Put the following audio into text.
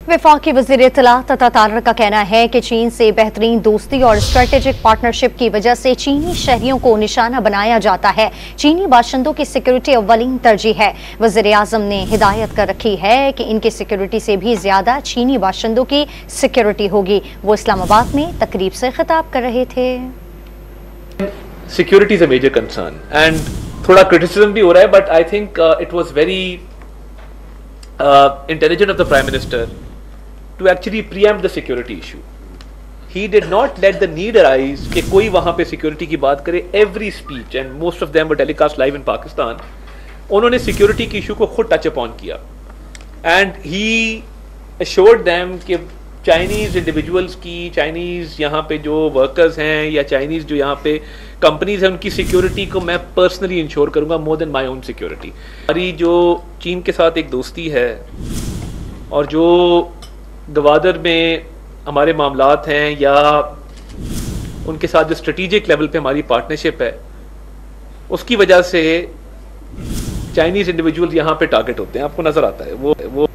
वफाकी वज़ीर इत्तलात अता तारर का कहना है कि चीन से बेहतरीन दोस्ती और स्ट्रेटेजिक पार्टनरशिप की वजह से चीनी शहरियों को निशाना बनाया जाता है। चीनी बाशिंदों की सिक्योरिटी अव्वलीन तरजीह है। वज़ीर आज़म ने हिदायत कर रखी है कि इनकी सिक्योरिटी से भी ज्यादा चीनी बाशिंदों की सिक्योरिटी होगी। वो इस्लामाबाद में तकरीब से खिताब कर रहे थे। Security is a major concern and थोड़ा क्रिटिसिज्म भी हो रहा है, but I think it was very intelligent of the Prime Minister to actually preempt the security issue. He did not let the need arise कि कोई वहाँ पे security की बात करे. Every speech and most of them were telecast live in Pakistan. उन्होंने security की issue को खुद touch upon किया and he assured them कि Chinese individuals की, Chinese यहाँ पे जो workers हैं या Chinese जो यहाँ पे कंपनीज हैं उनकी सिक्योरिटी को मैं पर्सनली इंश्योर करूंगा more than my own security. हमारी जो चीन के साथ एक दोस्ती है और जो गवादर में हमारे मामलात हैं या उनके साथ जो स्ट्रेटेजिक लेवल पे हमारी पार्टनरशिप है, उसकी वजह से चाइनीज इंडिविजुअल यहाँ पे टारगेट होते हैं। आपको नजर आता है वो